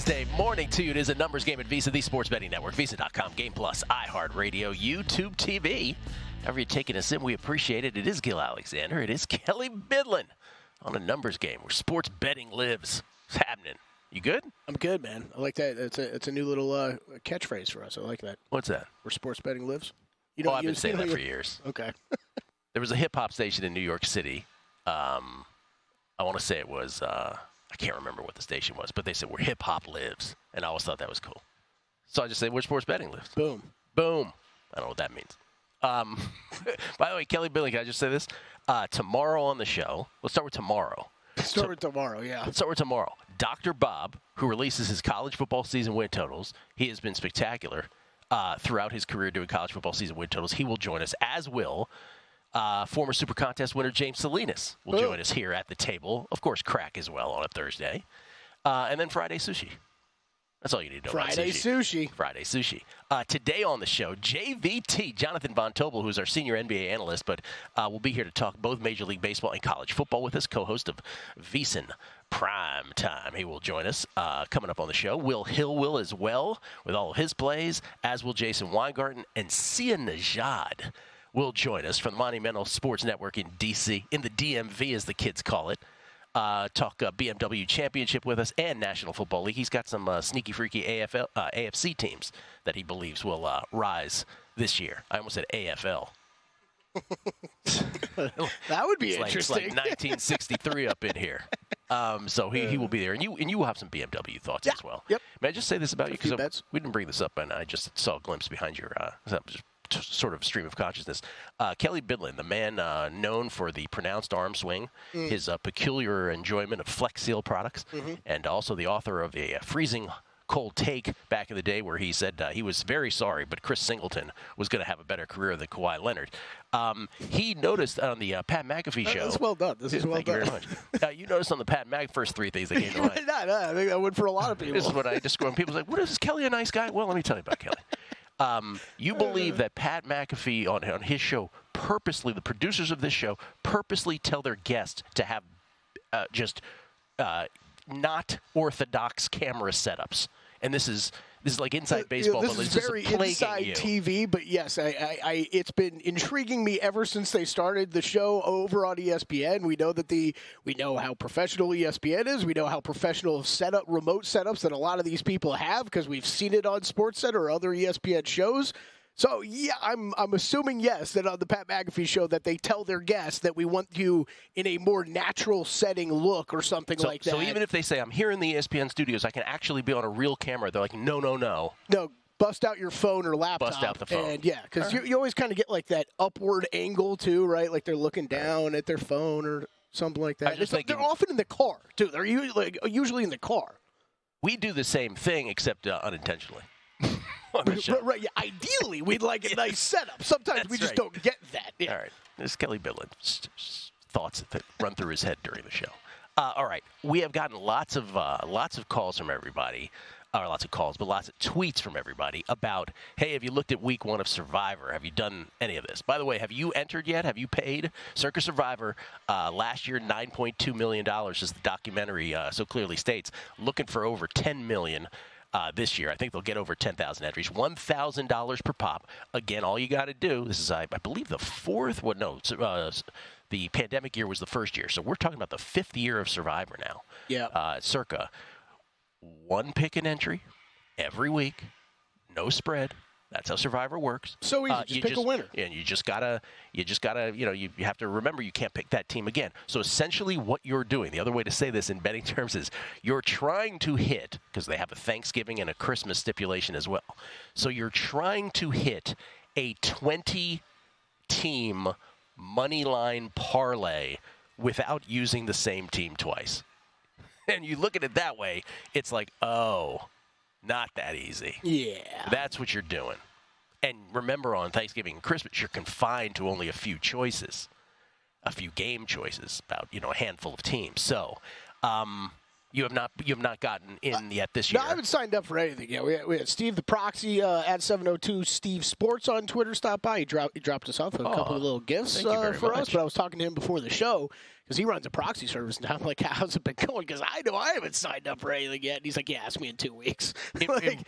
Wednesday morning to you. It is a numbers game at VSiN, the sports betting network, VSiN.com, Game Plus, iHeartRadio, YouTube TV. However you're taking us in, we appreciate it. It is Gil Alexander. It is Kelly Bidlin on a numbers game where sports betting lives. What's happening? You good? I'm good, man. I like that. It's a new little catchphrase for us. I like that. What's that? Where sports betting lives. I've been saying that for years. Okay. There was a hip-hop station in New York City. I want to say it was, I can't remember what the station was, but they said where hip-hop lives, and I always thought that was cool. So I just say where sports betting lives. Boom. Boom. I don't know what that means. By the way, Kelly Billy, can I just say this? Tomorrow on the show, let's start with tomorrow. Let's start with tomorrow. Dr. Bob, who releases his college football season win totals, he has been spectacular throughout his career doing college football season win totals. He will join us, as will former Super Contest winner James Salinas will join us here at the table. Of course, crack as well on a Thursday. And then Friday sushi. That's all you need to know Friday sushi. Friday sushi. Today on the show, JVT, Jonathan Von Tobel, who's our senior NBA analyst, but will be here to talk both Major League Baseball and college football with us, co-host of VSiN Prime Time. He will join us coming up on the show. Will Hill will as well with all of his plays, as will Jason Weingarten, and Sia Najad will join us from the Monumental Sports Network in D.C., in the DMV as the kids call it. Talk BMW Championship with us and National Football League. He's got some sneaky, freaky AFC teams that he believes will rise this year. I almost said AFL. That would be interesting. It's like 1963 up in here. So he will be there. And you will have some BMW thoughts as well. Yep. May I just say this about you? Because we didn't bring this up, and I just saw a glimpse behind your sort of stream of consciousness. Kelly Bidlin, the man known for the pronounced arm swing, his peculiar enjoyment of Flex Seal products, and also the author of a freezing cold take back in the day where he said he was very sorry, but Chris Singleton was going to have a better career than Kawhi Leonard. He noticed on the Pat McAfee show. That's well done. This is well done. Thank you very much. You noticed on the Pat McAfee first three things that came to mind. I think that would for a lot of people. This is what I describe. People are like, what is Kelly a nice guy? Well, let me tell you about Kelly. You believe that Pat McAfee on his show purposely, the producers of this show purposely tell their guests to have not orthodox camera setups. And this is like inside baseball, this but is it's very just inside you. TV. But yes, it's been intriguing me ever since they started the show over on ESPN. We know that we know how professional ESPN is. We know how professional remote setups that a lot of these people have because we've seen it on SportsCenter or other ESPN shows. So, yeah, I'm assuming, yes, that on the Pat McAfee show that they tell their guests that we want you in a more natural setting look or something like that. So even if they say, I'm here in the ESPN studios, I can actually be on a real camera, they're like, no. No, bust out your phone or laptop. Bust out the phone. And, yeah, because you always kind of get like that upward angle, too, right? Like they're looking down at their phone or something like that. They're often in the car, too. They're usually in the car. We do the same thing, except unintentionally. Right, yeah. Ideally, we'd like a nice setup. Sometimes we just don't get that. Yeah. All right. This is Kelly Bidlin. Thoughts that run through his head during the show. All right. We have gotten lots of calls from everybody. Or lots of calls, but lots of tweets from everybody about, hey, have you looked at week 1 of Survivor? Have you done any of this? By the way, have you entered yet? Have you paid? Circa Survivor, last year, $9.2 million, as the documentary so clearly states, looking for over $10 million. This year. I think they'll get over 10,000 entries, $1,000 per pop. Again, all you got to do, this is, I believe, the fourth, the pandemic year was the first year. So we're talking about the 5th year of Survivor now. Yeah. Circa. One pick an entry every week, no spread. That's how Survivor works. So easy. Just pick a winner. And you just gotta, you have to remember you can't pick that team again. So essentially what you're doing, the other way to say this in betting terms is you're trying to hit, because they have a Thanksgiving and a Christmas stipulation as well. So you're trying to hit a 20-team money line parlay without using the same team twice. And you look at it that way, it's like, oh, not that easy. Yeah. That's what you're doing. And remember, on Thanksgiving and Christmas, you're confined to only a few choices, a few game choices, about, a handful of teams. So You have not gotten in yet this No, year. I haven't signed up for anything yet. We had Steve the Proxy at 702 Steve Sports on Twitter stop by. He dropped us off a couple of little gifts for us. But I was talking to him before the show because he runs a proxy service, and I'm like, "How's it been going?" Because I know I haven't signed up for anything yet. And he's like, "Yeah, ask me in 2 weeks."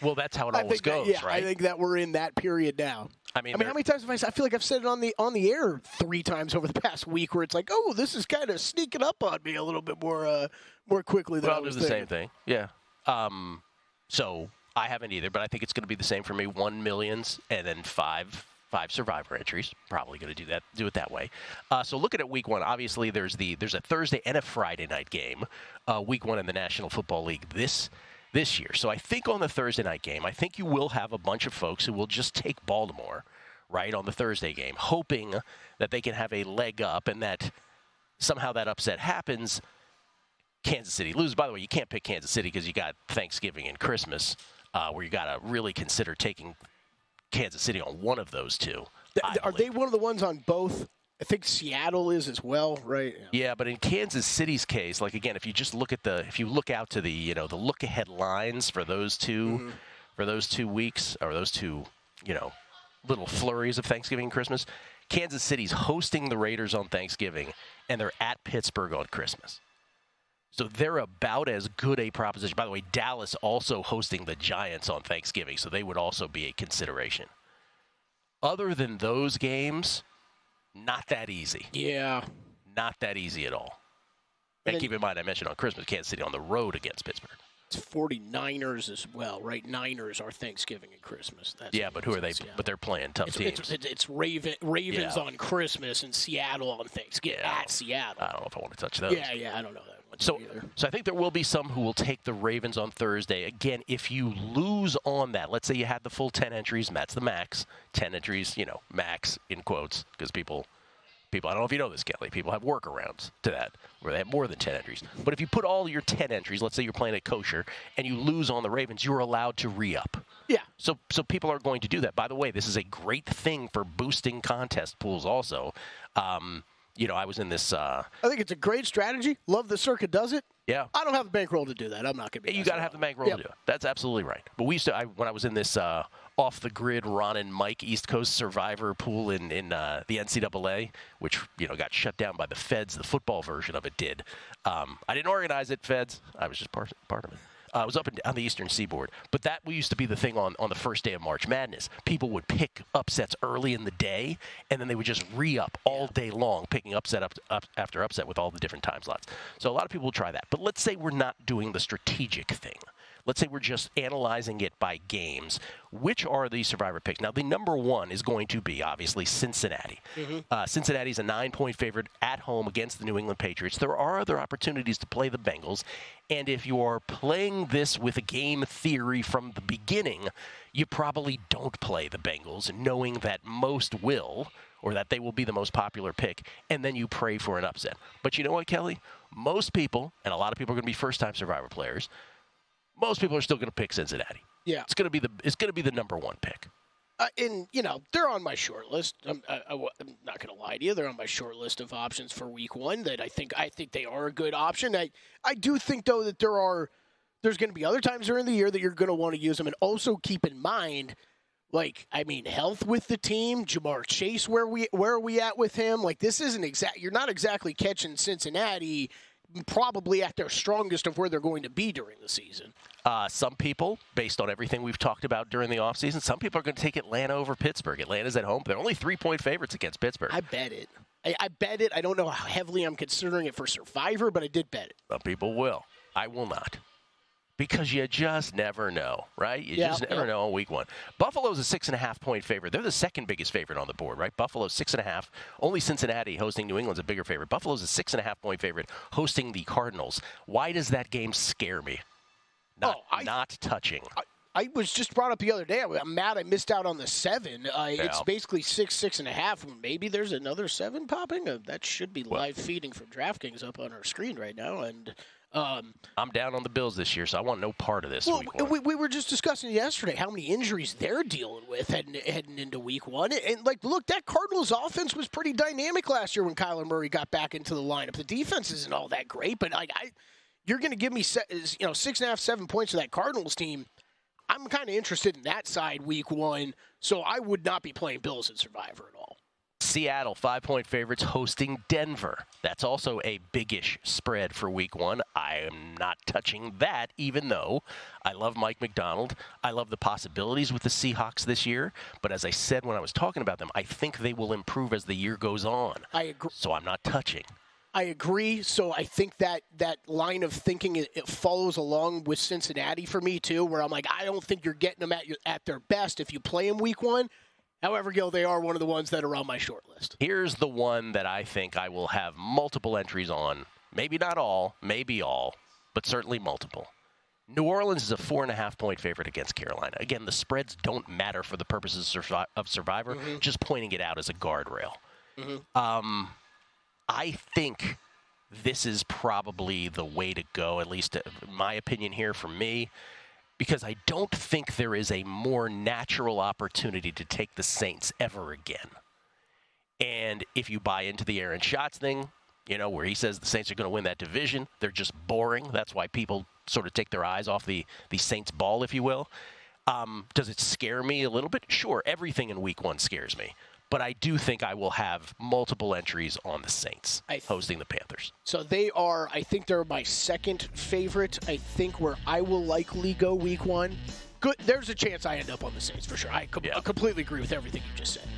Well, that's how it always goes, right? I think that we're in that period now. I mean, how many times have I feel like I've said it on the air 3 times over the past week, where it's like, "Oh, this is kind of sneaking up on me a little bit more quickly than I was thinking." Well, the same thing. Yeah. So I haven't either, but I think it's going to be the same for me. 1 millions and then five Survivor entries. Probably going to do it that way. So looking at Week 1, obviously there's a Thursday and a Friday night game. Week 1 in the National Football League this year. So I think on the Thursday night game, I think you will have a bunch of folks who will just take Baltimore, right, on the Thursday game, hoping that they can have a leg up and that somehow that upset happens. Kansas City loses. By the way, you can't pick Kansas City because you got Thanksgiving and Christmas, where you got to really consider taking Kansas City on one of those two. Are they one of the ones on both? I think Seattle is as well, right? Yeah, but in Kansas City's case, like again, if you look out to the the look ahead lines for those two, for those 2 weeks or those two, little flurries of Thanksgiving and Christmas, Kansas City's hosting the Raiders on Thanksgiving, and they're at Pittsburgh on Christmas. So they're about as good a proposition. By the way, Dallas also hosting the Giants on Thanksgiving, so they would also be a consideration. Other than those games, not that easy. Yeah. Not that easy at all. And keep in mind, I mentioned on Christmas, Kansas City on the road against Pittsburgh. It's 49ers as well, right? Niners are Thanksgiving and Christmas. But who are they? Yeah. But they're playing tough teams. It's Ravens on Christmas and Seattle on Thanksgiving at Seattle. I don't know if I want to touch those. Yeah, I don't know that one either. So I think there will be some who will take the Ravens on Thursday. Again, if you lose on that, let's say you had the full 10 entries, and that's the max. 10 entries, max in quotes, because people, I don't know if you know this, Kelly, people have workarounds to that, where they have more than 10 entries. But if you put all your 10 entries, let's say you're playing at kosher, and you lose on the Ravens, you're allowed to re-up. Yeah. So people are going to do that. By the way, this is a great thing for boosting contest pools also. I was in this. I think it's a great strategy. Love the Circa does it. Yeah. I don't have the bankroll to do that. I'm not going to be. You got to have the bankroll to do it. That's absolutely right. But we used to, when I was in this off-the-grid Ron and Mike East Coast Survivor pool in the NCAA, which got shut down by the Feds. The football version of it did. I didn't organize it, Feds. I was just part of it. I was up on the Eastern Seaboard. But that used to be the thing on the first day of March Madness. People would pick upsets early in the day, and then they would just re-up all day long, picking upset up after upset with all the different time slots. So a lot of people will try that. But let's say we're not doing the strategic thing. Let's say we're just analyzing it by games. Which are the Survivor picks? Now, the number one is going to be, obviously, Cincinnati. Cincinnati's a 9-point favorite at home against the New England Patriots. There are other opportunities to play the Bengals. And if you are playing this with a game theory from the beginning, you probably don't play the Bengals, knowing that most will, or that they will be the most popular pick, and then you pray for an upset. But you know what, Kelly? Most people, and a lot of people are going to be first-time Survivor players, most people are still going to pick Cincinnati. Yeah, it's going to be the number one pick. And they're on my short list. I'm not going to lie to you; they're on my short list of options for Week 1. That I think they are a good option. I do think though that there's going to be other times during the year that you're going to want to use them, and also keep in mind, health with the team. Jamar Chase, where are we at with him? This isn't you're not exactly catching Cincinnati probably at their strongest of where they're going to be during the season. Some people, based on everything we've talked about during the offseason, some people are going to take Atlanta over Pittsburgh. Atlanta's at home. They're only 3-point favorites against Pittsburgh. I bet it. I bet it. I don't know how heavily I'm considering it for Survivor, but I did bet it. Some people will. I will not. Because you just never know, right? You just never know on Week 1. Buffalo's a 6.5-point favorite. They're the second biggest favorite on the board, right? Buffalo's 6.5. Only Cincinnati hosting New England's a bigger favorite. Buffalo's a 6.5-point favorite hosting the Cardinals. Why does that game scare me? Not touching. I was just brought up the other day. I'm mad I missed out on the 7. It's basically 6.5. Maybe there's another 7 popping. That should be live feeding from DraftKings up on our screen right now. And I'm down on the Bills this year, so I want no part of this. Well, we were just discussing yesterday how many injuries they're dealing with heading into Week 1. And, look, that Cardinals offense was pretty dynamic last year when Kyler Murray got back into the lineup. The defense isn't all that great, but you're going to give me 6.5, 7 points to that Cardinals team, I'm kind of interested in that side week 1. So I would not be playing Bills at Survivor at all. Seattle, 5-point favorites hosting Denver. That's also a big-ish spread for week 1. I am not touching that, even though I love Mike McDonald. I love the possibilities with the Seahawks this year. But as I said when I was talking about them, I think they will improve as the year goes on. I agree. So I'm not touching. I agree. So I think that line of thinking, it follows along with Cincinnati for me, too, where I'm like, I don't think you're getting them at their best if you play them week 1. However, Gil, they are one of the ones that are on my short list. Here's the one that I think I will have multiple entries on. Maybe not all, maybe all, but certainly multiple. New Orleans is a 4.5-point favorite against Carolina. Again, the spreads don't matter for the purposes of Survivor, just pointing it out as a guardrail. I think this is probably the way to go, at least in my opinion here for me, because I don't think there is a more natural opportunity to take the Saints ever again. And if you buy into the Aaron Schatz thing, where he says the Saints are going to win that division, they're just boring. That's why people sort of take their eyes off the Saints ball, if you will. Does it scare me a little bit? Sure, everything in week 1 scares me. But I do think I will have multiple entries on the Saints hosting the Panthers. So I think they're my second favorite. I think where I will likely go week 1. Good. There's a chance I end up on the Saints for sure. I completely agree with everything you just said.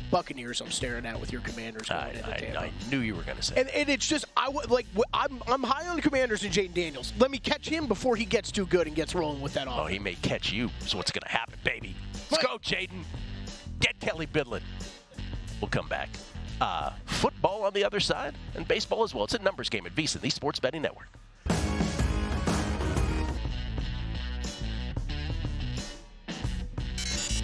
Buccaneers, I'm staring at with your Commanders going into Tampa. I knew you were going to say. And it's just I'm high on the Commanders and Jaden Daniels. Let me catch him before he gets too good and gets rolling with that offense. Oh, he may catch you. So what's going to happen, baby? Let's go, Jaden. Get Kelly Bidlin. We'll come back. Football on the other side, and baseball as well. It's a numbers game at VSiN, the Sports Betting Network.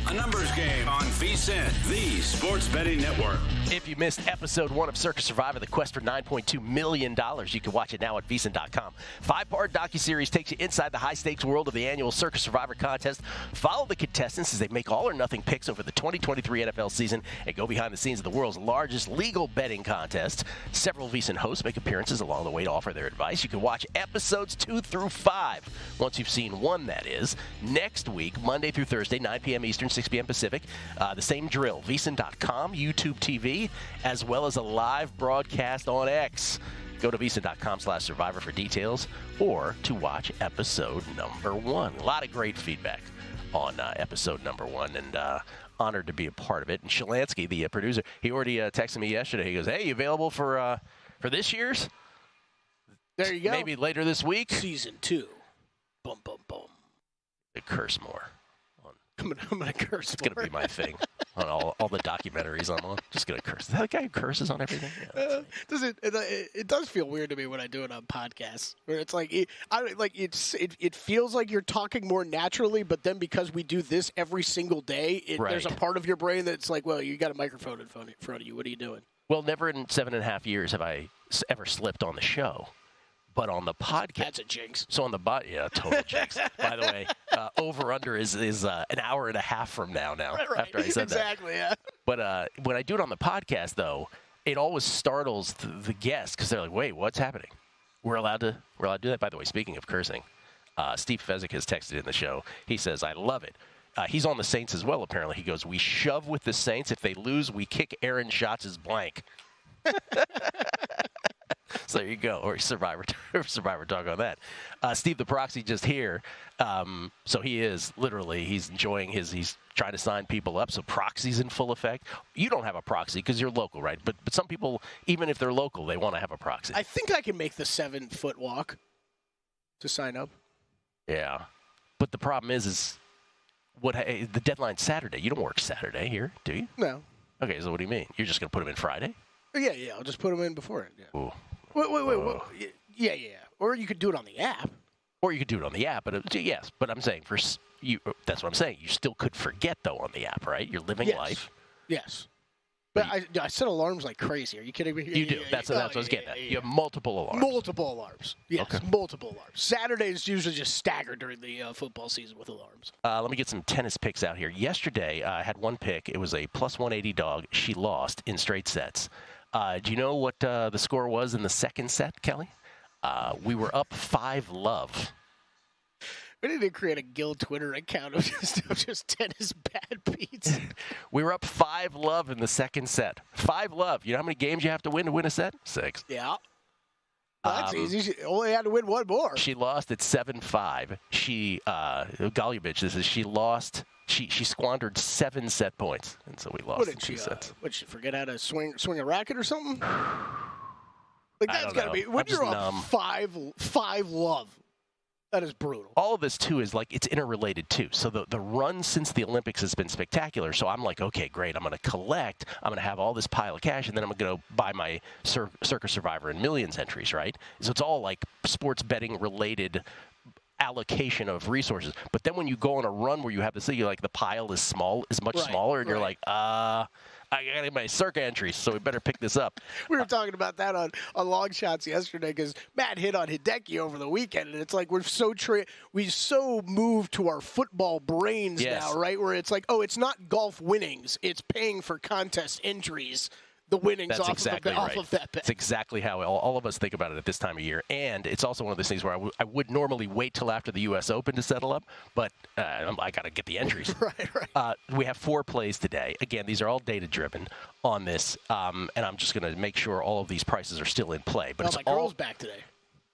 A numbers game on VSiN, the Sports Betting Network. If you missed episode 1 of Circus Survivor, the quest for $9.2 million, you can watch it now at VSiN.com. 5-part docuseries takes you inside the high-stakes world of the annual Circus Survivor contest. Follow the contestants as they make all-or-nothing picks over the 2023 NFL season and go behind the scenes of the world's largest legal betting contest. Several VSiN hosts make appearances along the way to offer their advice. You can watch episodes 2 through 5, once you've seen 1, that is. Next week, Monday through Thursday, 9 p.m. Eastern, 6 p.m. Pacific. The same drill, VSiN.com, YouTube TV, as well as a live broadcast on X. Go to VSiN.com/Survivor for details or to watch episode number 1. A lot of great feedback on episode number 1, and honored to be a part of it. And Shalansky, the producer, he already texted me yesterday. He goes, "Hey, you available for this year's?" There you go. Maybe later this week. Season 2. Boom, boom, boom. To curse more. I'm gonna curse. It's gonna be my thing on all the documentaries I'm on. Just gonna curse. Is that the guy who curses on everything? Yeah, it does feel weird to me when I do it on podcasts, where it's like it feels like you're talking more naturally, but then because we do this every single day, there's a part of your brain that's like, well, you got a microphone in front of you. What are you doing? Well, never in 7.5 years have I ever slipped on the show. But on the podcast, that's a jinx. So on the total jinx. By the way, over under is an hour and a half from now. Right. After I said exactly, that. Yeah. But when I do it on the podcast, though, it always startles the guests because they're like, "Wait, what's happening?" We're allowed to do that. By the way, speaking of cursing, Steve Fezzik has texted in the show. He says, "I love it." He's on the Saints as well. Apparently, he goes, "We shove with the Saints. If they lose, we kick Aaron Schatz' blank." So there you go, or Survivor talk on that. Steve the Proxy just here. So he's enjoying he's trying to sign people up. So Proxy's in full effect. You don't have a proxy because you're local, right? But some people, even if they're local, they want to have a proxy. I think I can make the 7-foot walk to sign up. Yeah. But the problem is the deadline's Saturday. You don't work Saturday here, do you? No. Okay, so what do you mean? You're just going to put them in Friday? Yeah. I'll just put them in before it. Yeah. Ooh. Wait. Yeah. Or you could do it on the app. But yes. But I'm saying for you, that's what I'm saying. You still could forget though on the app, right? You're living life. Yes. But I set alarms like crazy. Are you kidding me? You do. That's what I was getting at. You have multiple alarms. Multiple alarms. Yes, okay. Multiple alarms. Saturdays usually just staggered during the football season with alarms. Let me get some tennis picks out here. Yesterday, I had one pick. It was a plus 180 dog. She lost in straight sets. Do you know what the score was in the second set, Kelly? We were up 5-love. We need to create a guild Twitter account of just tennis bad beats. We were up 5-love in the second set. 5-love. You know how many games you have to win a set? 6. Yeah. That's easy. She only had to win one more. She lost at 7-5. She lost. She squandered 7 set points, and so we lost in 2 sets. What, she forget how to swing a racket or something? Like that's got to be when you're up 5-love. That is brutal. All of this, too, is like it's interrelated, too. So the run since the Olympics has been spectacular. So I'm like, okay, great. I'm going to collect. I'm going to have all this pile of cash, and then I'm going to buy my Circa Survivor and Millions entries, right? So it's all like sports betting related allocation of resources. But then when you go on a run where you have to see, like the pile is much smaller, and you're like, I got to get my Circa entries, so we better pick this up. We were talking about that on Long Shots yesterday because Matt hit on Hideki over the weekend, and it's like we so moved to our football brains now, right? Where it's like, oh, it's not golf winnings, it's paying for contest entries. The winnings off of that bet. That's exactly how all of us think about it at this time of year. And it's also one of those things where I would normally wait till after the U.S. Open to settle up, but I got to get the entries. Right. We have 4 plays today. Again, these are all data-driven on this, and I'm just going to make sure all of these prices are still in play. But my girl's back today.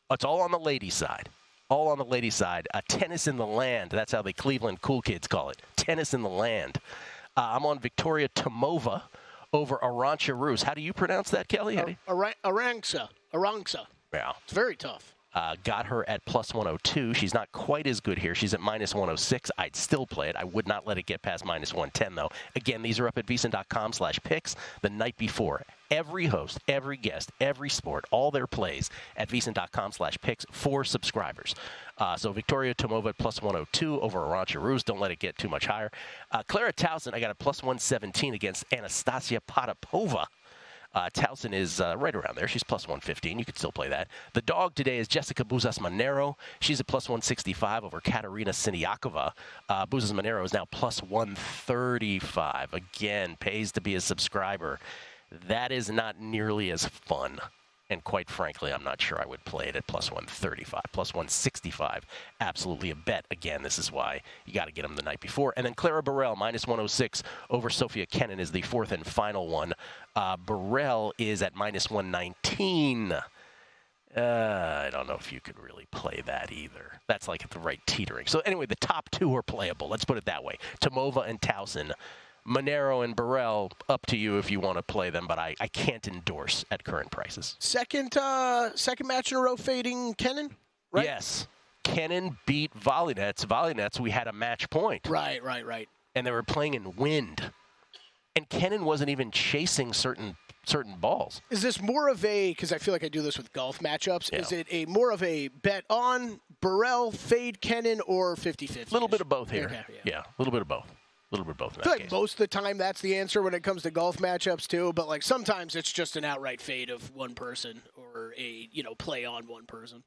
It's all on the ladies' side. All on the ladies' side. Tennis in the land. That's how the Cleveland cool kids call it. Tennis in the land. I'm on Victoria Tomova over Arantxa Rus. How do you pronounce that, Kelly? Arantxa. Yeah. It's very tough. Got her at plus 102. She's not quite as good here. She's at minus 106. I'd still play it. I would not let it get past minus 110, though. Again, these are up at VSiN.com/picks the night before. Every host, every guest, every sport, all their plays at VSiN.com/picks for subscribers. So Victoria Tomova at plus 102 over Arantxa Rus. Don't let it get too much higher. Clara Tauson, I got a plus 117 against Anastasia Potapova. Tauson is right around there. She's plus 115. You could still play that. The dog today is Jessica Buzas-Monero. She's at plus 165 over Katerina Siniakova. Buzas-Monero is now plus 135. Again, pays to be a subscriber. That is not nearly as fun. And quite frankly, I'm not sure I would play it at plus 135. Plus 165, absolutely a bet. Again, this is why you got to get them the night before. And then Clara Burrell, minus 106 over Sofia Kenin is the 4th and final one. Burrell is at minus 119. I don't know if you could really play that either. That's like at the right teetering. So anyway, the top 2 are playable. Let's put it that way. Tomova and Tauson. Monero and Burrell, up to you if you want to play them, but I can't endorse at current prices. Second match in a row fading Kenin, right? Yes. Kenin beat Volynets. Volynets, we had a match point. Right. And they were playing in wind. And Kenin wasn't even chasing certain balls. Is this more of a, because I feel like I do this with golf matchups, is it more of a bet on Burrell, fade Kenin, or 50-50? A little bit of both here. Okay, yeah, a little bit of both. A little bit of both in that I feel like case. most of the time that's the answer when it comes to golf matchups too, but like sometimes it's just an outright fade of one person or a play on one person.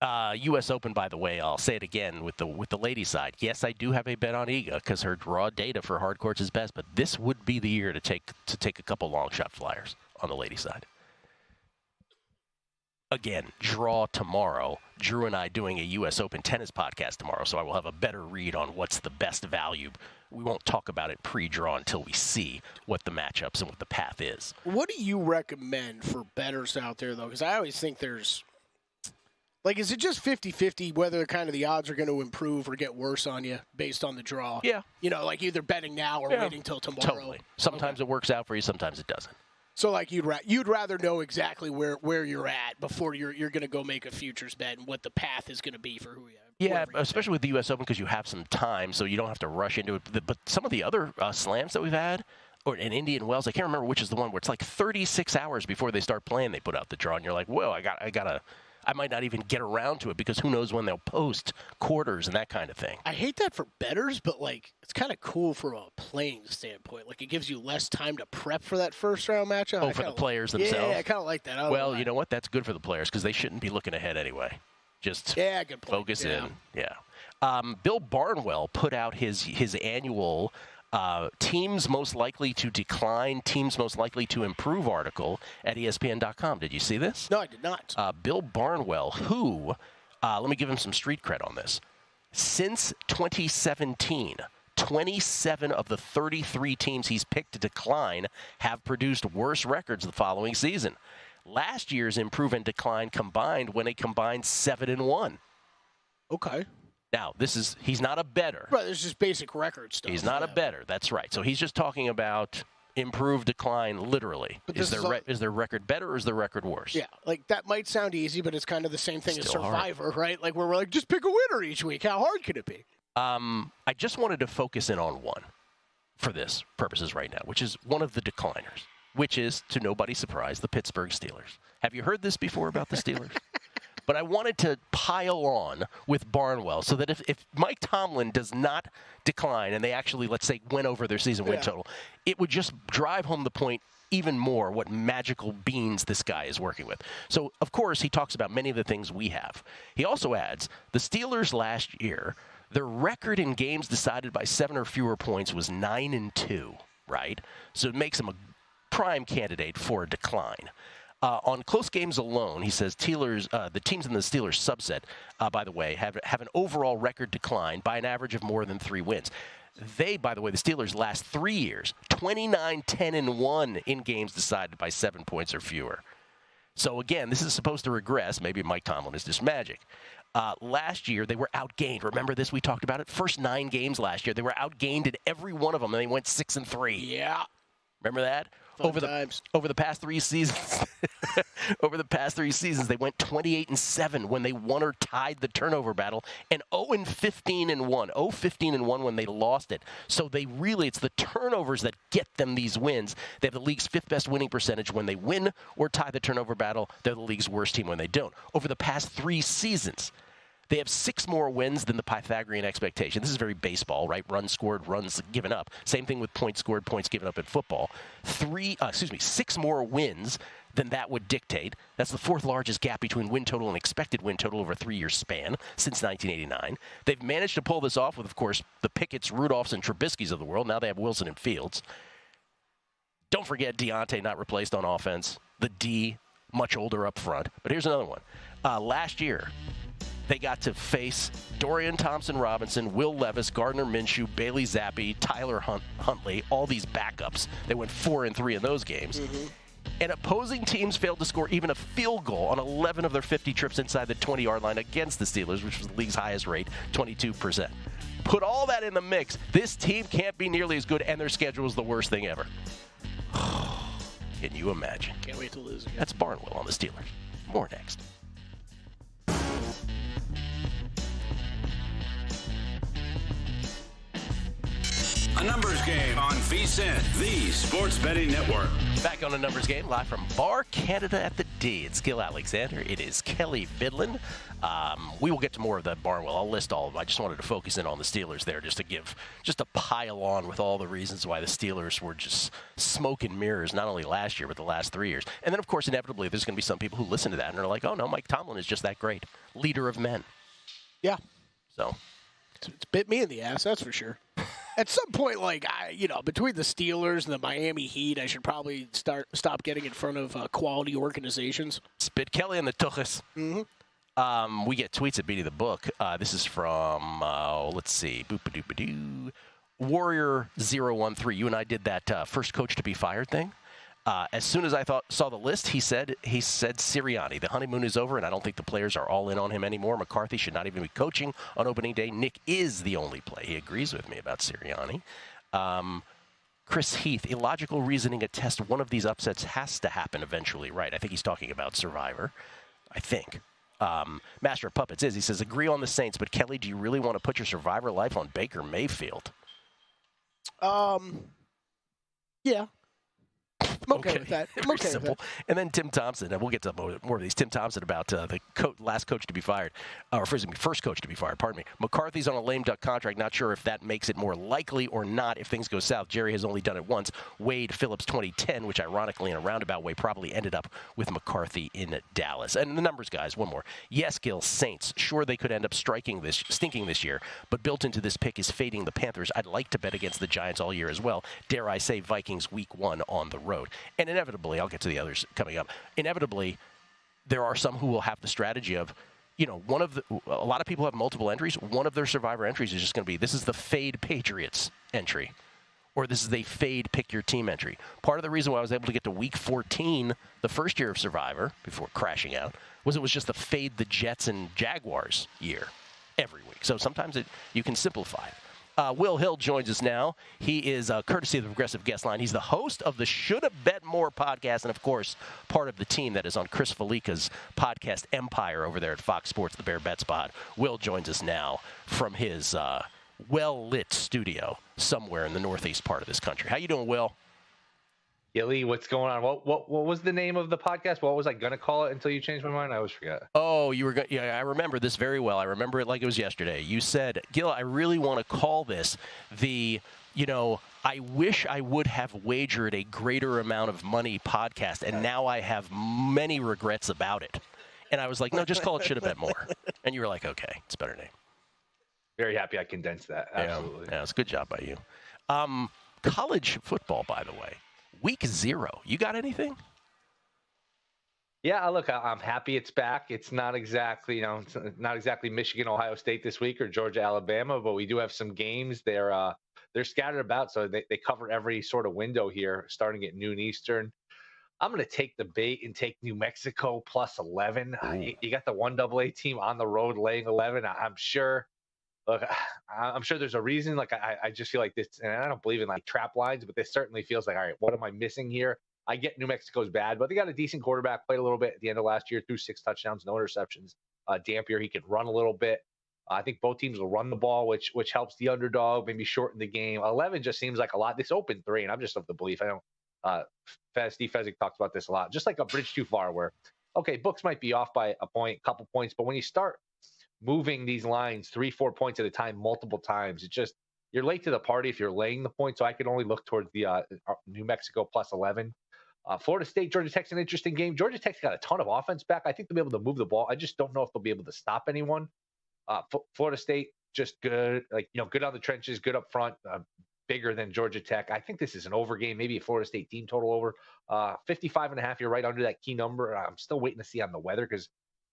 U.S. Open, by the way, I'll say it again with the ladies' side. Yes, I do have a bet on Iga because her raw data for hard courts is best, but this would be the year to take a couple long shot flyers on the ladies' side. Again, draw tomorrow. Drew and I doing a U.S. Open tennis podcast tomorrow, so I will have a better read on what's the best value. We won't talk about it pre-draw until we see what the matchups and what the path is. What do you recommend for bettors out there, though? Because I always think there's, like, is it just 50-50 whether kind of the odds are going to improve or get worse on you based on the draw? Yeah. Like either betting now or waiting till tomorrow? Totally. Sometimes it works out for you, sometimes it doesn't. So, like, you'd rather know exactly where you're at before you're going to go make a futures bet and what the path is going to be for who you have. Yeah, especially with the U.S. Open because you have some time, so you don't have to rush into it. But some of the other slams that we've had, or in Indian Wells, I can't remember which is the one where it's like 36 hours before they start playing, they put out the draw, and you're like, whoa, I might not even get around to it because who knows when they'll post quarters and that kind of thing. I hate that for bettors, but like it's kind of cool from a playing standpoint. Like it gives you less time to prep for that first round matchup. Oh, for the players themselves? Yeah, I kind of like that. Well, you know what? That's good for the players because they shouldn't be looking ahead anyway. Just good point. Focus in. Yeah. Bill Barnwell put out his annual Teams most likely to decline, teams most likely to improve article at ESPN.com. Did you see this? No, I did not. Bill Barnwell, who, let me give him some street cred on this. Since 2017, 27 of the 33 teams he's picked to decline have produced worse records the following season. Last year's improve and decline combined when a combined 7-1. Okay. Now, he's not a bettor. Right, there's just basic record stuff. He's not a bettor. That's right. So he's just talking about improve, decline, literally. But is their record better or is their record worse? Yeah, like that might sound easy, but it's kind of the same thing as Still Survivor, hard. Right? Like where we're like, just pick a winner each week. How hard can it be? I just wanted to focus in on one for this purposes right now, which is one of the decliners, which is, to nobody's surprise, the Pittsburgh Steelers. Have you heard this before about the Steelers? But I wanted to pile on with Barnwell so that if Mike Tomlin does not decline and they actually, let's say, win over their season win total, it would just drive home the point even more what magical beans this guy is working with. So, of course, he talks about many of the things we have. He also adds, the Steelers last year, their record in games decided by 7 or fewer points was 9-2, right? So it makes them a prime candidate for a decline. On close games alone, he says the teams in the Steelers subset, by the way, have an overall record decline by an average of more than 3 wins. They, by the way, the Steelers' last 3 years, 29-10-1 in games decided by 7 points or fewer. So, again, this is supposed to regress. Maybe Mike Tomlin is just magic. Last year, they were outgained. Remember this? We talked about it. First 9 games last year, they were outgained in every one of them, and they went 6-3. Yeah. Remember that? Over the past 3 seasons, they went 28-7 when they won or tied the turnover battle, and 0-15-1. 0-15-1 when they lost it. So it's the turnovers that get them these wins. They have the league's 5th best winning percentage when they win or tie the turnover battle. They're the league's worst team when they don't. Over the past 3 seasons, they have 6 more wins than the Pythagorean expectation. This is very baseball, right? Runs scored, runs given up. Same thing with points scored, points given up in football. 6 more wins than that would dictate. That's the 4th largest gap between win total and expected win total over a 3-year span since 1989. They've managed to pull this off with, of course, the Pickett's, Rudolphs, and Trubisky's of the world. Now they have Wilson and Fields. Don't forget Deontay not replaced on offense. The D, much older up front. But here's another one. Last year, they got to face Dorian Thompson-Robinson, Will Levis, Gardner Minshew, Bailey Zappi, Tyler Huntley, all these backups. They went 4-3 in those games. Mm-hmm. And opposing teams failed to score even a field goal on 11 of their 50 trips inside the 20-yard line against the Steelers, which was the league's highest rate, 22%. Put all that in the mix. This team can't be nearly as good, and their schedule is the worst thing ever. Can you imagine? Can't wait to lose again. That's Barnwell on the Steelers. More next. A numbers game on VSiN, the sports betting network. Back on a numbers game, live from Bar Canada at the D. It's Gil Alexander. It is Kelly Bidlin. We will get to more of that Barnwell. I'll list all of them. I just wanted to focus in on the Steelers there just to pile on with all the reasons why the Steelers were just smoke and mirrors, not only last year, but the last 3 years. And then, of course, inevitably, there's going to be some people who listen to that and are like, oh, no, Mike Tomlin is just that great. Leader of men. Yeah. So. It's bit me in the ass, that's for sure. At some point, between the Steelers and the Miami Heat, I should probably stop getting in front of quality organizations. Spit Kelly and the Tuchus. Mm-hmm. We get tweets at Beating the Book. This is from, let's see, boop-a-doop-a-doo. Warrior013. You and I did that first coach to be fired thing. As soon as I saw the list, he said Sirianni. The honeymoon is over, and I don't think the players are all in on him anymore. McCarthy should not even be coaching on opening day. Nick is the only play. He agrees with me about Sirianni. Chris Heath, illogical reasoning attests one of these upsets has to happen eventually. Right, I think he's talking about Survivor. I think. Master of Puppets he says, agree on the Saints, but Kelly, do you really want to put your Survivor life on Baker Mayfield? Yeah. I'm okay with that. I'm okay simple. with that. And then Tim Thompson, and we'll get to more of these. Tim Thompson about the last coach to be fired, or first coach to be fired, pardon me. McCarthy's on a lame duck contract. Not sure if that makes it more likely or not if things go south. Jerry has only done it once. Wade Phillips 2010, which ironically in a roundabout way probably ended up with McCarthy in Dallas. And the numbers, guys, one more. Yes, Gil, Saints. Sure, they could end up stinking this year, but built into this pick is fading the Panthers. I'd like to bet against the Giants all year as well. Dare I say Vikings week 1 on the road. And inevitably, I'll get to the others coming up. Inevitably, there are some who will have the strategy of, a lot of people have multiple entries. One of their survivor entries is just going to be, this is the fade Patriots entry, or this is a fade pick your team entry. Part of the reason why I was able to get to week 14, the first year of Survivor, before crashing out, was it was just the fade the Jets and Jaguars year every week. So sometimes you can simplify it. Will Hill joins us now. He is courtesy of the Progressive Guest Line. He's the host of the Shoulda Bet More podcast and, of course, part of the team that is on Chris Felica's podcast Empire over there at Fox Sports, the Bear Bet Spot. Will joins us now from his well-lit studio somewhere in the northeast part of this country. How you doing, Will? Gilly, what's going on? What was the name of the podcast? What was I going to call it until you changed my mind? I always forget. Oh, you were going. Yeah, I remember this very well. I remember it like it was yesterday. You said, Gil, I really want to call this I wish I would have wagered a greater amount of money podcast, and now I have many regrets about it. And I was like, no, just call it Shoulda Bet More. And you were like, okay, it's a better name. Very happy I condensed that. Absolutely. Yeah, it's a good job by you. College football, by the way. Week 0. You got anything? Yeah, look, I'm happy it's back. It's not exactly, it's not exactly Michigan, Ohio State this week or Georgia, Alabama, but we do have some games. They're scattered about, so they cover every sort of window here, starting at noon Eastern. I'm going to take the bait and take New Mexico plus 11. You got the 1AA team on the road laying 11. I'm sure. Look, I'm sure there's a reason. Like, I just feel like this, and I don't believe in like trap lines, but this certainly feels like, all right, what am I missing here? I get New Mexico's bad, but they got a decent quarterback, played a little bit at the end of last year, threw 6 touchdowns, no interceptions. Dampier, he could run a little bit. I think both teams will run the ball, which helps the underdog, maybe shorten the game. 11 just seems like a lot. This opened 3, and I'm just of the belief. I know Steve Fezzik talks about this a lot, just like a bridge too far where, okay, books might be off by a point, couple points, but when you start moving these lines 3-4 points at a time multiple times, it's just you're late to the party if you're laying the point. So I could only look towards the New Mexico plus 11. Florida State, Georgia Tech's an interesting game. Georgia Tech's got a ton of offense back. I think they'll be able to move the ball. I just don't know if they'll be able to stop anyone. Florida State, just good, good on the trenches, good up front, bigger than Georgia Tech. I think this is an over game, maybe a Florida State team total over. 55.5, you're right under that key number. I'm still waiting to see on the weather because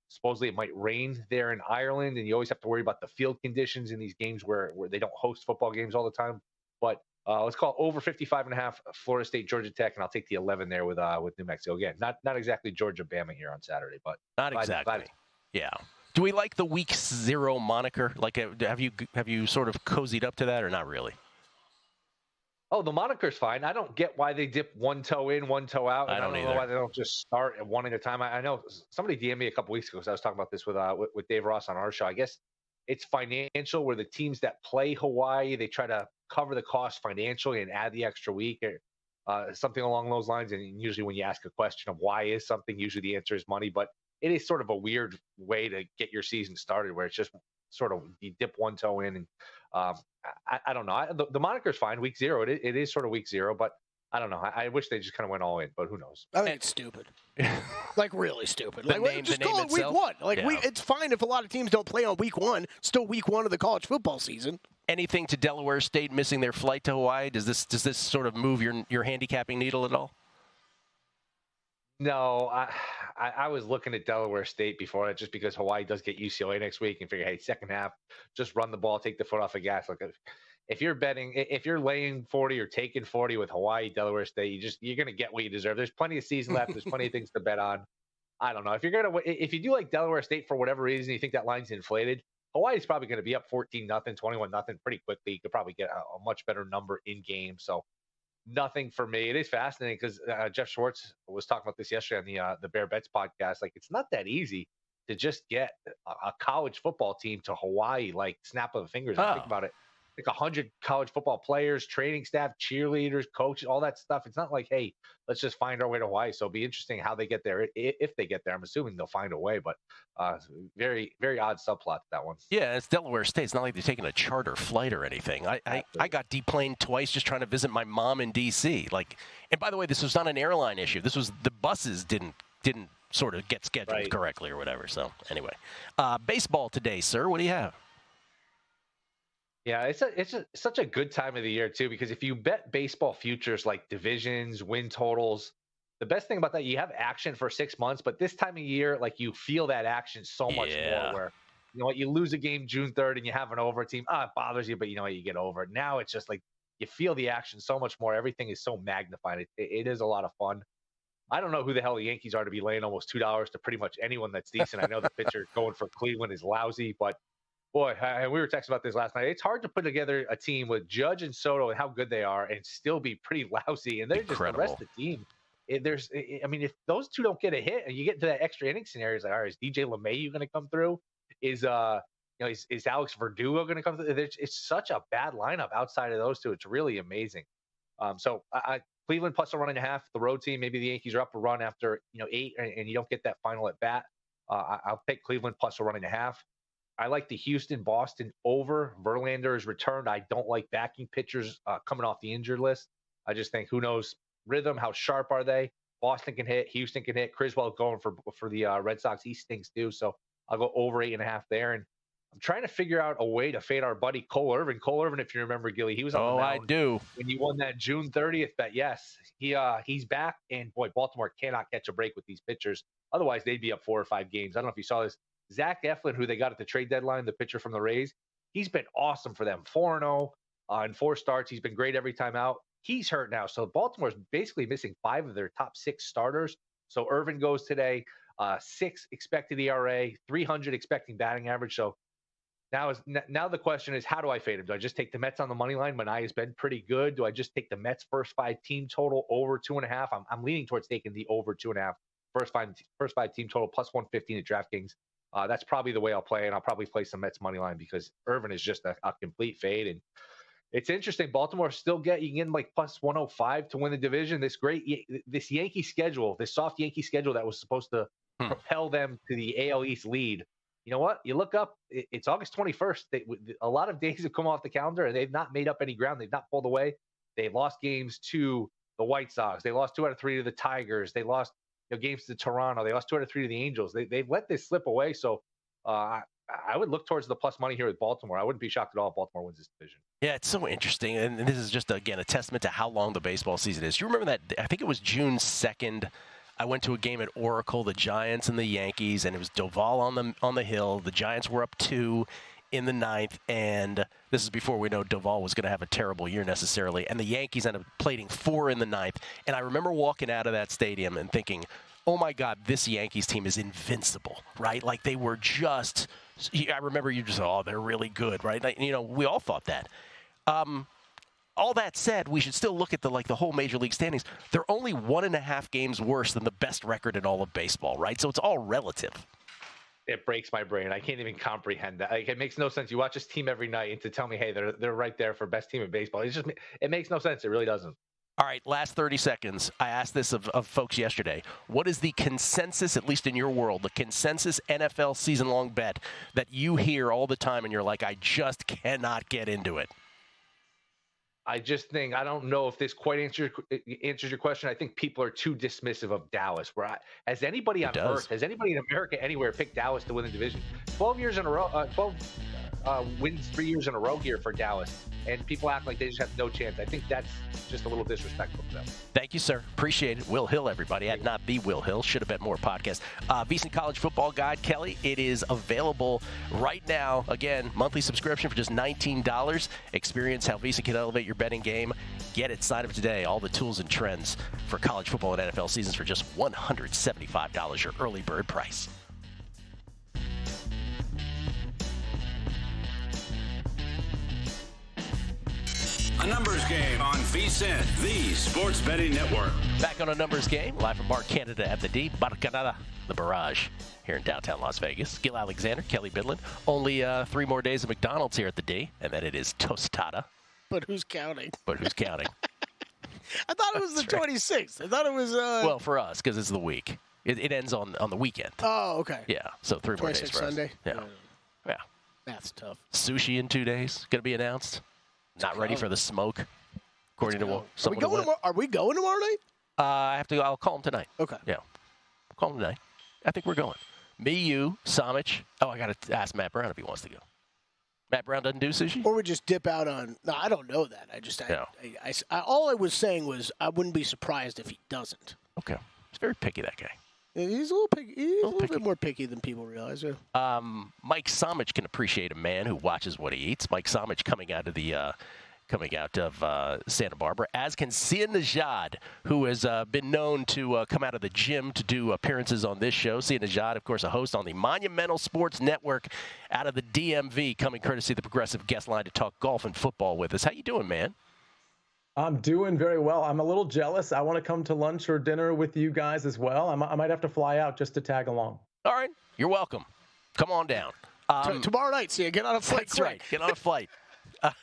supposedly it might rain there in Ireland, and you always have to worry about the field conditions in these games where they don't host football games all the time. But let's call it over 55.5, Florida State, Georgia Tech, and I'll take the 11 there with New Mexico. Again, not exactly Georgia Bama here on Saturday, but not exactly. Yeah. Do we like the week 0 moniker? Like, have you sort of cozied up to that or not really? Oh, the moniker's fine. I don't get why they dip one toe in, one toe out. I don't know either. why they don't just start at one at a time. I know somebody DM'd me a couple weeks ago because I was talking about this with Dave Ross on our show. I guess it's financial, where the teams that play Hawaii, they try to cover the cost financially and add the extra week or something along those lines. And usually when you ask a question of why is something, usually the answer is money. But it is sort of a weird way to get your season started, where it's just sort of you dip one toe in and I don't know. The moniker's fine. Week 0, it is sort of week 0, but I don't know. I wish they just kind of went all in, but who knows? I think it's stupid. Like, really stupid. Just the call name it week itself? 1. Like, Yeah. it's fine if a lot of teams don't play on week 1. Still week 1 of the college football season. Anything to Delaware State missing their flight to Hawaii? Does this sort of move your handicapping needle at all? No, I was looking at Delaware State before that just because Hawaii does get UCLA next week and figure, hey, second half, just run the ball, take the foot off the gas. Look, if you're betting, if you're laying 40 or taking 40 with Hawaii, Delaware State, you're going to get what you deserve. There's plenty of season left. There's plenty of things to bet on. I don't know. If you do like Delaware State for whatever reason, you think that line's inflated, Hawaii's probably going to be up 14-0, 21-0 pretty quickly. You could probably get a much better number in game. So nothing for me. It is fascinating because Jeff Schwartz was talking about this yesterday on the Bear Bets podcast. Like, it's not that easy to just get a college football team to Hawaii, like snap of the fingers. Think about it. like 100 college football players, training staff, cheerleaders, coaches, all that stuff. It's not like, hey, let's just find our way to Hawaii. So it'll be interesting how they get there. If they get there, I'm assuming they'll find a way, but very, very odd subplot to that one. Yeah, it's Delaware State. It's not like they're taking a charter flight or anything. I got deplaned twice just trying to visit my mom in D.C. Like, and by the way, this was not an airline issue. This was the buses didn't sort of get scheduled correctly or whatever. So anyway, baseball today, sir. What do you have? Yeah, it's such a good time of the year too, because if you bet baseball futures like divisions, win totals, the best thing about that, you have action for 6 months, but this time of year, like you feel that action so much more. Where you know what, you lose a game June 3rd and you have an over team, it bothers you, but you know what, you get over it. Now it's just like you feel the action so much more. Everything is so magnified. It is a lot of fun. I don't know who the hell the Yankees are to be laying almost $2 to pretty much anyone that's decent. I know the pitcher going for Cleveland is lousy, but boy, and we were texting about this last night. It's hard to put together a team with Judge and Soto and how good they are and still be pretty lousy. And they're Incredible. Just the rest of the team. If those two don't get a hit and you get into that extra inning scenario, it's like, all right, is DJ LeMahieu going to come through? Is Alex Verdugo going to come through? It's such a bad lineup outside of those two. It's really amazing. So Cleveland plus a 1.5. The road team, maybe the Yankees are up a run after 8, and you don't get that final at bat. I'll take Cleveland plus a 1.5. I like the Houston-Boston over. Verlander is returned. I don't like backing pitchers coming off the injured list. I just think, who knows, rhythm, how sharp are they? Boston can hit. Houston can hit. Criswell going for the Red Sox. He stinks too. So I'll go over 8.5 there. And I'm trying to figure out a way to fade our buddy Cole Irvin. Cole Irvin, if you remember, Gilly, he was on the mound. I do. When you won that June 30th bet, yes. He's back. And, boy, Baltimore cannot catch a break with these pitchers. Otherwise, they'd be up 4 or 5 games. I don't know if you saw this. Zach Eflin, who they got at the trade deadline, the pitcher from the Rays, he's been awesome for them. 4-0 in 4 starts. He's been great every time out. He's hurt now. So Baltimore's basically missing 5 of their top 6 starters. So Irvin goes today, 6 expected ERA, 300 expecting batting average. So now the question is, how do I fade him? Do I just take the Mets on the money line? Manaea's been pretty good. Do I just take the Mets first 5 team total over 2.5? I'm leaning towards taking the over 2.5. First five team total plus 115 at DraftKings. That's probably the way I'll play, and I'll probably play some Mets money line because Irvin is just a complete fade. And it's interesting. Baltimore still getting like plus 105 to win the division. This Yankee schedule, this soft Yankee schedule that was supposed to propel them to the AL East lead. You know what? You look up, it's August 21st. A lot of days have come off the calendar, and they've not made up any ground. They've not pulled away. They've lost games to the White Sox. They lost 2 out of 3 to the Tigers. They lost games to Toronto. They lost 2 out of 3 to the Angels. They've let this slip away. So I would look towards the plus money here with Baltimore. I wouldn't be shocked at all if Baltimore wins this division. Yeah, it's so interesting. And this is just, again, a testament to how long the baseball season is. You remember that, I think it was June 2nd, I went to a game at Oracle, the Giants and the Yankees, and it was Doval on the hill. The Giants were up 2 in the 9th, and this is before we know Doval was going to have a terrible year necessarily, and the Yankees ended up plating 4 in the 9th. And I remember walking out of that stadium and thinking, oh my God, this Yankees team is invincible, right? Like they were just, I remember you just, they're really good, right? Like, we all thought that. All that said, we should still look at the whole major league standings. They're only 1.5 games worse than the best record in all of baseball, right? So it's all relative. It breaks my brain. I can't even comprehend that. Like, it makes no sense. You watch this team every night, and to tell me, hey, they're right there for best team in baseball, it makes no sense. It really doesn't. All right, last 30 seconds. I asked this of folks yesterday. What is the consensus, at least in your world, the consensus NFL season-long bet that you hear all the time and you're like, I just cannot get into it? I just think, I don't know if this quite answers your question. I think people are too dismissive of Dallas. Has anybody on Earth, has anybody in America anywhere picked Dallas to win the division? 12 years in a row, 12 wins 3 years in a row here for Dallas. And people act like they just have no chance. I think that's just a little disrespectful to them. Thank you, sir. Appreciate it. Will Hill, everybody. At Not The Will Hill. Should have bet more podcast. VSiN College Football Guide, Kelly. It is available right now. Again, monthly subscription for just $19. Experience how VSiN can elevate your betting game. Get it. Sign up today. All the tools and trends for college football and NFL seasons for just $175, your early bird price. A numbers game on VSiN, the sports betting network. Back on a numbers game, live from Bar Canada at the D, Barcanada, the Barrage, here in downtown Las Vegas. Gil Alexander, Kelly Bidlin. Only 3 more days of McDonald's here at the D, and then it is tostada. But who's counting? But who's counting? I thought it was the 26th. I thought it was. Well, for us, because it's the week. It ends on the weekend. Oh, okay. Yeah, so 3 more days for Sunday. us. Yeah. That's tough. Sushi in 2 days, going to be announced. Not ready for the smoke, according to someone. Are we going tomorrow night? I'll call him tonight. Okay. Yeah. I'll call him tonight. I think we're going. Me, you, Samich. Oh, I got to ask Matt Brown if he wants to go. Matt Brown doesn't do sushi? Or we just dip out on. No, I don't know that. All I was saying was I wouldn't be surprised if he doesn't. Okay. He's very picky, that guy. He's a little picky. He's a little bit more picky than people realize. Yeah. Mike Samich can appreciate a man who watches what he eats. Mike Samich coming out of Santa Barbara, as can Sia Nejad, who has been known to come out of the gym to do appearances on this show. Sia Nejad, of course, a host on the Monumental Sports Network out of the DMV, coming courtesy of the Progressive Guest Line to talk golf and football with us. How you doing, man? I'm doing very well. I'm a little jealous. I want to come to lunch or dinner with you guys as well. I might have to fly out just to tag along. All right. You're welcome. Come on down. Tomorrow night, Sia, get on a flight. That's right. Get on a flight.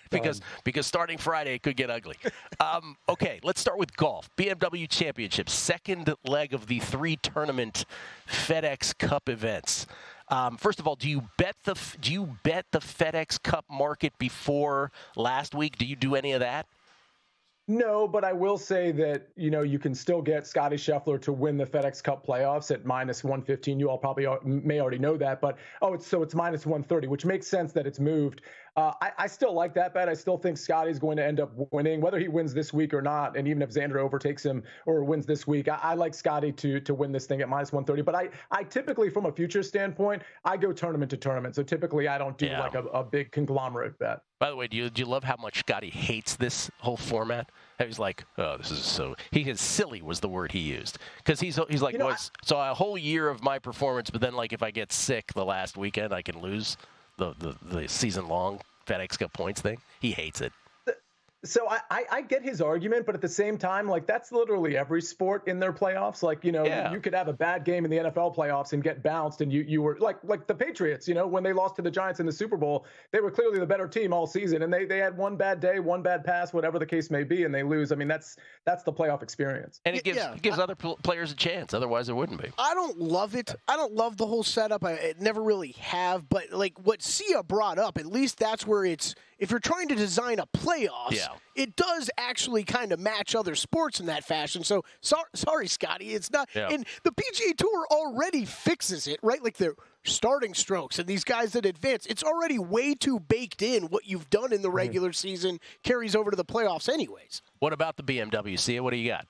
Because starting Friday, it could get ugly. Okay, let's start with golf. BMW Championship, second leg of the 3-tournament FedEx Cup events. First of all, do you bet the FedEx Cup market before last week? Do you do any of that? No, but I will say that, you can still get Scottie Scheffler to win the FedEx Cup playoffs at -115. You all probably may already know that, but it's -130, which makes sense that it's moved. I still like that bet. I still think Scottie's going to end up winning, whether he wins this week or not. And even if Xander overtakes him or wins this week, I like Scottie to win this thing at -130. But I typically, from a future standpoint, I go tournament to tournament. So typically I don't do like a big conglomerate bet. By the way, do you love how much Scottie hates this whole format? He's like, oh, this is so. Silly was the word he used, because he's like, so a whole year of my performance, but then like if I get sick the last weekend, I can lose the season long FedEx Cup points thing. He hates it. So I get his argument, but at the same time, like that's literally every sport in their playoffs. Like, you could have a bad game in the NFL playoffs and get bounced, and you were like the Patriots, when they lost to the Giants in the Super Bowl, they were clearly the better team all season, and they had one bad day, one bad pass, whatever the case may be, and they lose. I mean, that's the playoff experience. And it gives other players a chance. Otherwise, it wouldn't be. I don't love it. I don't love the whole setup. I never really have. But like what Sia brought up, at least that's where it's. If you're trying to design a playoffs, it does actually kind of match other sports in that fashion. So sorry, Scottie, it's not. Yeah. And the PGA Tour already fixes it, right? Like their starting strokes and these guys that advance, it's already way too baked in. What you've done in the regular season carries over to the playoffs anyways. What about the BMW? Sia, what do you got?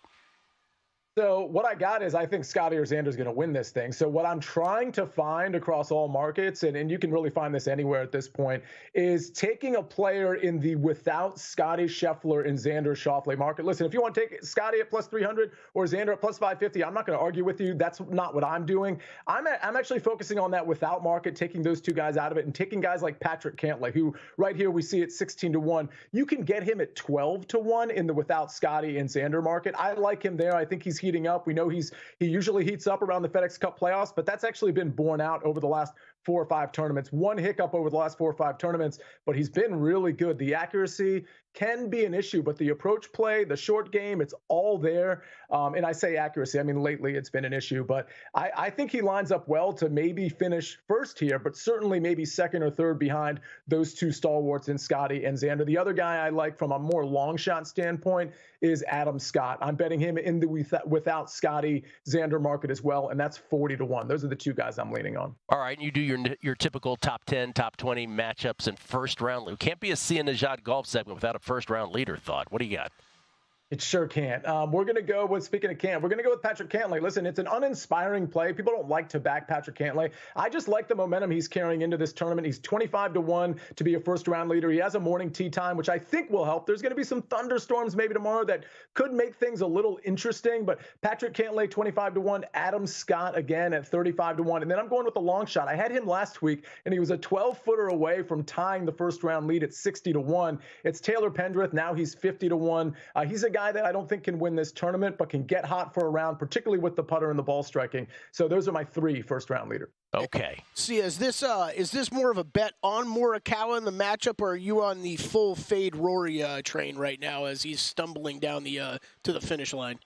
So what I got is I think Scottie or Xander's going to win this thing. So what I'm trying to find across all markets, and you can really find this anywhere at this point, is taking a player in the without Scottie Scheffler and Xander Schauffele market. Listen, if you want to take Scottie at +300 or Xander at +550, I'm not going to argue with you. That's not what I'm doing. I'm actually focusing on that without market, taking those two guys out of it and taking guys like Patrick Cantlay, who right here we see at 16-1. You can get him at 12-1 in the without Scottie and Xander market. I like him there. I think he's heating up. We know he usually heats up around the FedEx Cup playoffs, but that's actually been borne out over the last 4 or 5 tournaments. One hiccup over the last 4 or 5 tournaments, but he's been really good. The accuracy can be an issue, but the approach play, the short game, it's all there. And I say accuracy, I mean, lately it's been an issue, but I think he lines up well to maybe finish first here, but certainly maybe second or third behind those two stalwarts in Scottie and Xander. The other guy I like from a more long shot standpoint is Adam Scott. I'm betting him in the without Scottie Xander market as well, and that's 40-1. Those are the two guys I'm leaning on. All right, and you do your typical top 10, top 20 matchups and first round. It can't be a Sia Nejad golf segment without a first round leader thought. What do you got? It sure can. We're going to go with, speaking of Cant, we're going to go with Patrick Cantlay. Listen, it's an uninspiring play. People don't like to back Patrick Cantlay. I just like the momentum he's carrying into this tournament. He's 25-1 to be a first-round leader. He has a morning tee time, which I think will help. There's going to be some thunderstorms maybe tomorrow that could make things a little interesting, but Patrick Cantlay, 25-1, Adam Scott again at 35-1, and then I'm going with the long shot. I had him last week, and he was a 12-footer away from tying the first-round lead at 60-1. It's Taylor Pendrith. Now he's 50-1. He's a guy that I don't think can win this tournament, but can get hot for a round, particularly with the putter and the ball striking. So those are my 3 first-round leaders. Okay. See, is this more of a bet on Morikawa in the matchup, or are you on the full fade Rory train right now as he's stumbling down the to the finish line?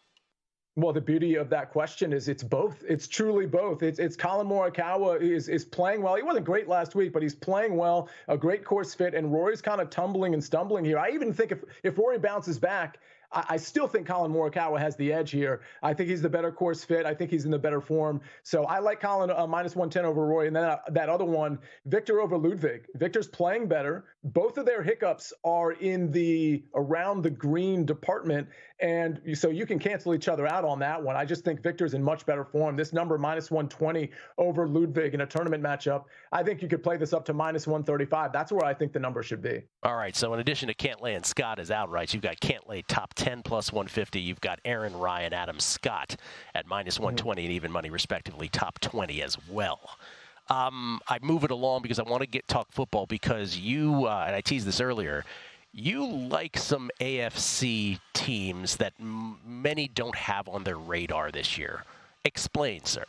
Well, the beauty of that question is it's both. It's truly both. It's Colin Morikawa is playing well. He wasn't great last week, but he's playing well, a great course fit, and Rory's kind of tumbling and stumbling here. I even think if Rory bounces back, I still think Colin Morikawa has the edge here. I think he's the better course fit. I think he's in the better form. So I like Colin minus 110 over Rory. And then that other one, Victor over Ludwig. Victor's playing better. Both of their hiccups are in the around the green department. And so you can cancel each other out on that one. I just think Victor's in much better form. This number, minus 120 over Ludwig in a tournament matchup, I think you could play this up to minus 135. That's where I think the number should be. All right, so in addition to Cantlay and Scott as outrights, you've got Cantlay top 10 plus 150. You've got Aaron, Ryan, Adam Scott at minus 120 and even money, respectively, top 20 as well. I move it along because I want to talk football because you, and I teased this earlier, you like some AFC teams that many don't have on their radar this year. Explain, sir.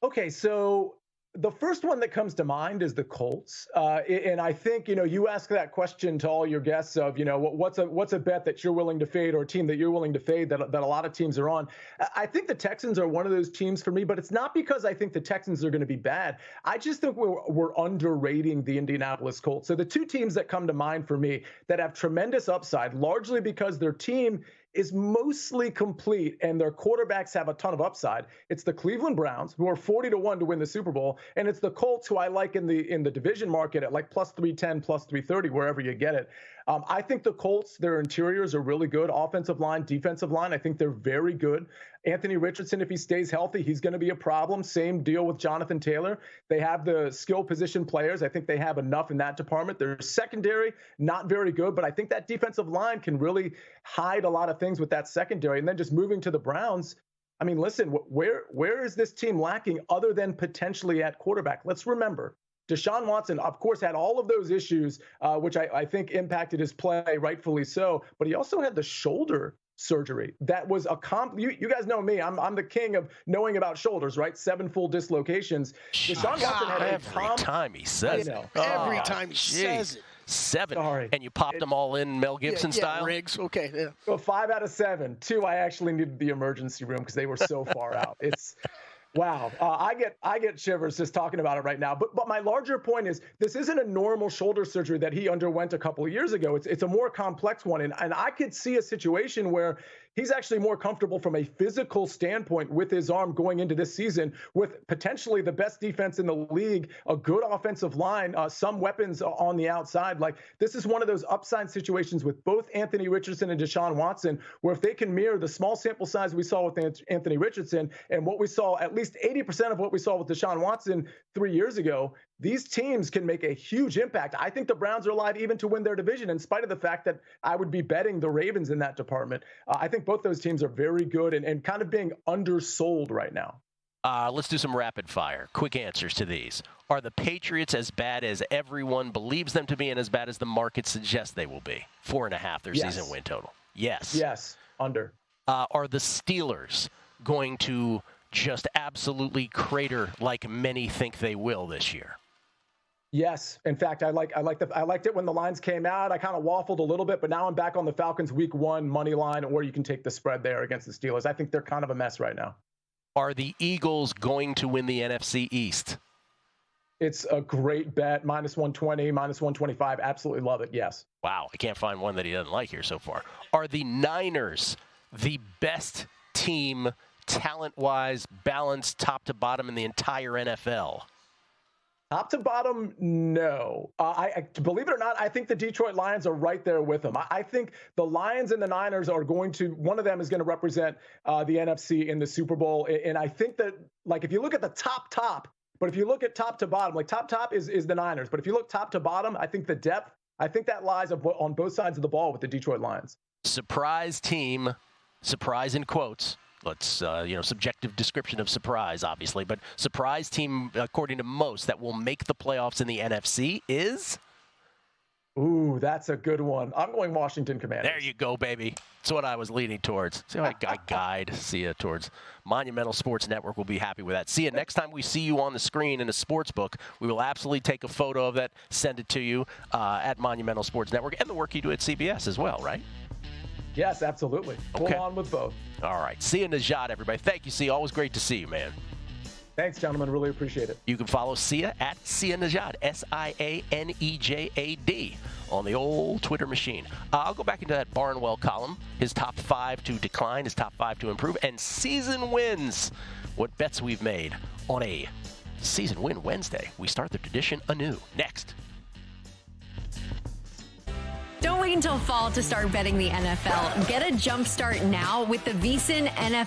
Okay, so the first one that comes to mind is the Colts. And I think, you ask that question to all your guests of, what's a bet that you're willing to fade or a team that you're willing to fade that a lot of teams are on. I think the Texans are one of those teams for me, but it's not because I think the Texans are going to be bad. I just think we're underrating the Indianapolis Colts. So the 2 teams that come to mind for me that have tremendous upside, largely because their team is mostly complete and their quarterbacks have a ton of upside. It's the Cleveland Browns, who are 40-1 to win the Super Bowl, and it's the Colts, who I like in the division market at like plus 310, plus 330, wherever you get it. I think the Colts, their interiors are really good. Offensive line, defensive line, I think they're very good. Anthony Richardson, if he stays healthy, he's going to be a problem. Same deal with Jonathan Taylor. They have the skill position players. I think they have enough in that department. Their secondary, not very good, but I think that defensive line can really hide a lot of things with that secondary. And then just moving to the Browns, I mean, listen, where is this team lacking other than potentially at quarterback? Let's remember, Deshaun Watson, of course, had all of those issues, which I think impacted his play, rightfully so. But he also had the shoulder surgery. That was you guys know me. I'm the king of knowing about shoulders, right? 7 full dislocations. Deshaun Watson had every time he says it. Every time he says it. 7. Sorry. And you popped them all in Mel Gibson style? Riggs. Okay. Yeah. Well, 5 out of 7. 2, I actually needed the emergency room because they were so far out. It's wow. I get shivers just talking about it right now. But my larger point is this isn't a normal shoulder surgery that he underwent a couple of years ago. It's a more complex one. And I could see a situation where he's actually more comfortable from a physical standpoint with his arm going into this season with potentially the best defense in the league, a good offensive line, some weapons on the outside. Like, this is one of those upside situations with both Anthony Richardson and Deshaun Watson, where if they can mirror the small sample size we saw with Anthony Richardson and what we saw, at least 80% of what we saw with Deshaun Watson 3 years ago, these teams can make a huge impact. I think the Browns are alive even to win their division, in spite of the fact that I would be betting the Ravens in that department. I think both those teams are very good and kind of being undersold right now. Let's do some rapid fire. Quick answers to these. Are the Patriots as bad as everyone believes them to be and as bad as the market suggests they will be? 4.5 their season win total. Yes. Yes. Under. Are the Steelers going to just absolutely crater like many think they will this year? Yes. In fact, I liked it when the lines came out. I kind of waffled a little bit, but now I'm back on the Falcons week 1 money line, or you can take the spread there against the Steelers. I think they're kind of a mess right now. Are the Eagles going to win the NFC East? It's a great bet. Minus 120, minus 125. Absolutely love it. Yes. Wow. I can't find one that he doesn't like here so far. Are the Niners the best team talent-wise, balanced top to bottom in the entire NFL? Top to bottom, no. I believe it or not, I think the Detroit Lions are right there with them. I think the Lions and the Niners are going to, one of them is going to represent the NFC in the Super Bowl. And I think that, like, if you look at the top, but if you look at top to bottom, like top is the Niners. But if you look top to bottom, I think the depth, I think that lies on both sides of the ball with the Detroit Lions. Surprise team, surprise in quotes. Let's, subjective description of surprise, obviously, but surprise team, according to most, that will make the playoffs in the NFC is? Ooh, that's a good one. I'm going Washington Commanders. There you go, baby. That's what I was leaning towards. See how I guide Sia towards Monumental Sports Network. Will be happy with that. Sia, next time we see you on the screen in a sports book, we will absolutely take a photo of that, send it to you at Monumental Sports Network, and the work you do at CBS as well, right? Yes, absolutely. Okay. Full on with both. All right. Sia Nejad, everybody. Thank you, Sia. Always great to see you, man. Thanks, gentlemen. Really appreciate it. You can follow Sia at Sia Nejad, SIANEJAD, on the old Twitter machine. I'll go back into that Barnwell column, his top 5 to decline, his top 5 to improve, and season wins. What bets we've made on a season win Wednesday. We start the tradition anew. Next. Don't wait until fall to start betting the NFL. Get a jump start now with the VSiN NFL